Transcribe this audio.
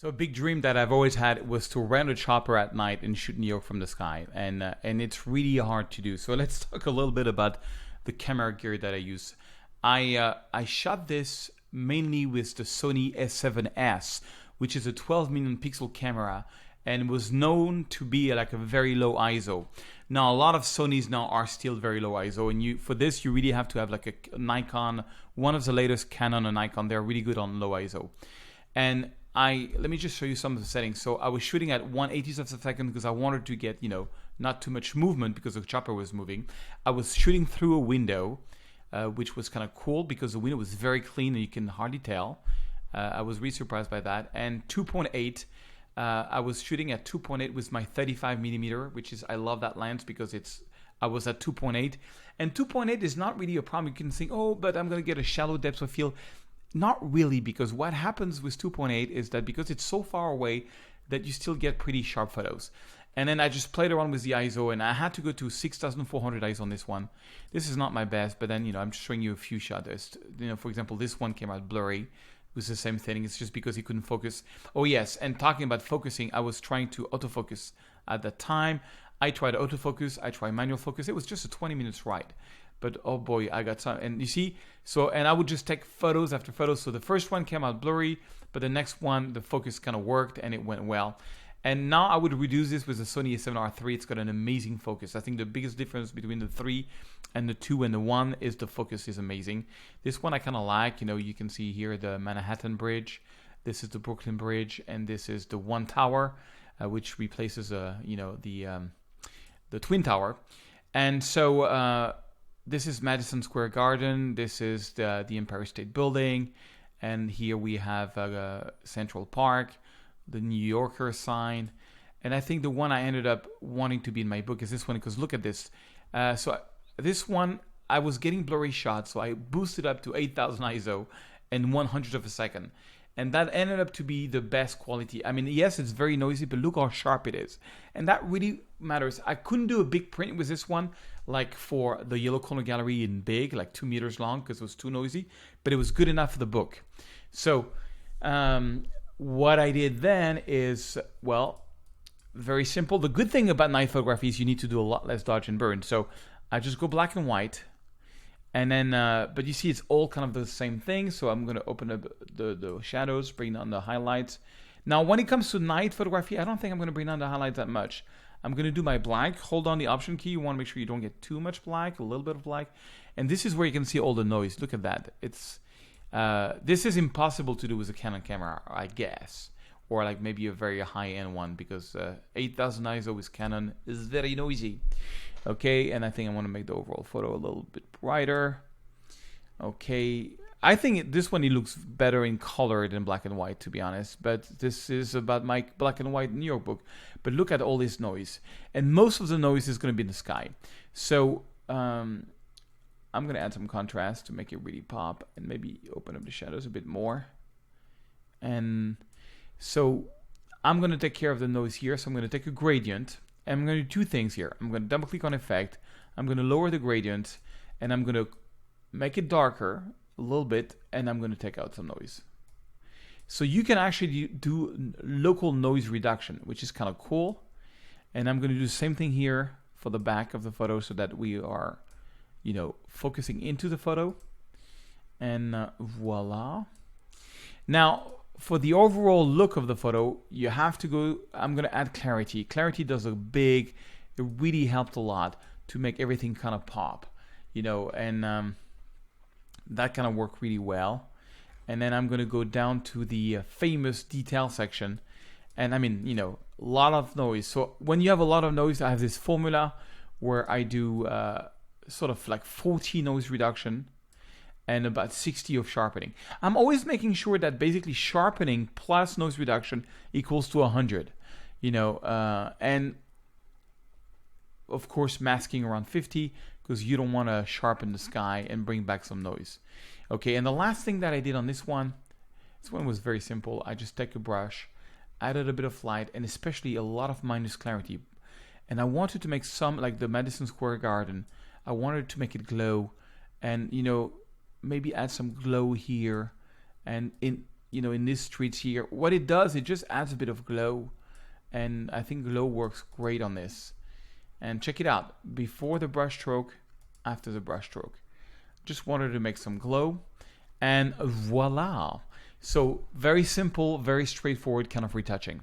So a big dream that I've always had was to rent a chopper at night and shoot New York from the sky, and it's really hard to do. So let's talk a little bit about the camera gear that I use. I shot this mainly with the Sony A7S, which is a 12 million pixel camera, and was known to be like a very low ISO. Now a lot of Sonys now are still very low ISO, and for this you really have to have like a Nikon, one of the latest Canon and Nikon. They're really good on low ISO, and let me just show you some of the settings. So I was shooting at 1/80th of a second because I wanted to get, not too much movement because the chopper was moving. I was shooting through a window, which was kind of cool because the window was very clean and you can hardly tell. I was really surprised by that. And 2.8, I was shooting at 2.8 with my 35 millimeter, which is, I love that lens because I was at 2.8. And 2.8 is not really a problem. You can think, oh, but I'm going to get a shallow depth of field. Not really, because what happens with 2.8 is that because it's so far away that you still get pretty sharp photos. And then I just played around with the ISO, and I had to go to 6,400 ISO on this one. This is not my best, but then, I'm just showing you a few shots. For example, this one came out blurry. It was the same thing. It's just because he couldn't focus. Oh, yes, and talking about focusing, I was trying to autofocus at that time. I tried autofocus. I tried manual focus. It was just a 20 minutes ride. But oh boy, I got some. And you see, and I would just take photos after photos. So the first one came out blurry, but the next one, the focus kind of worked and it went well. And now I would reduce this with the Sony A7R III. It's got an amazing focus. I think the biggest difference between the 3 and the 2 and the 1 is the focus is amazing. This one I kind of like. You can see here the Manhattan Bridge. This is the Brooklyn Bridge, and this is the One Tower, which replaces the Twin Tower. And so this is Madison Square Garden. This is the Empire State Building. And here we have Central Park, the New Yorker sign. And I think the one I ended up wanting to be in my book is this one, because look at this. This one, I was getting blurry shots, so I boosted up to 8,000 ISO and 100th of a second. And that ended up to be the best quality. I mean, yes, it's very noisy, but look how sharp it is. And that really matters. I couldn't do a big print with this one, like for the Yellow Corner Gallery in big, like 2 meters long, because it was too noisy. But it was good enough for the book. So what I did then is, very simple. The good thing about night photography is you need to do a lot less dodge and burn. So I just go black and white. And then, but you see, it's all kind of the same thing. So I'm going to open up the shadows, bring down the highlights. Now, when it comes to night photography, I don't think I'm going to bring down the highlights that much. I'm going to do my black. Hold on the Option key. You want to make sure you don't get too much black, a little bit of black. And this is where you can see all the noise. Look at that. This is impossible to do with a Canon camera, I guess. Or like maybe a very high-end one, because 8,000 ISO with Canon is very noisy. Okay, and I think I want to make the overall photo a little bit brighter. Okay, I think this one, it looks better in color than black and white, to be honest. But this is about my black and white New York book. But look at all this noise. And most of the noise is going to be in the sky. So I'm going to add some contrast to make it really pop. And maybe open up the shadows a bit more. And so I'm going to take care of the noise here. So I'm going to take a gradient. And I'm going to do two things here. I'm going to double click on Effect. I'm going to lower the gradient. And I'm going to make it darker a little bit. And I'm going to take out some noise. So you can actually do local noise reduction, which is kind of cool. And I'm going to do the same thing here for the back of the photo so that we are, focusing into the photo. And voila. Now, for the overall look of the photo, you have to go, I'm going to add clarity. Clarity does it really helped a lot to make everything kind of pop, and that kind of worked really well. And then I'm going to go down to the famous detail section. And I mean, a lot of noise. So when you have a lot of noise, I have this formula where I do sort of like 40 noise reduction and about 60 of sharpening. I'm always making sure that basically sharpening plus noise reduction equals to 100, and of course masking around 50 because you don't want to sharpen the sky and bring back some noise. Okay, and the last thing that I did on this one was very simple. I just take a brush, added a bit of light, and especially a lot of minus clarity. And I wanted to make some, like the Madison Square Garden, I wanted to make it glow and, maybe add some glow here and in these streets here. What it does, it just adds a bit of glow, and I think glow works great on this. And check it out, before the brush stroke, after the brush stroke. Just wanted to make some glow, and voila. So very simple, very straightforward kind of retouching.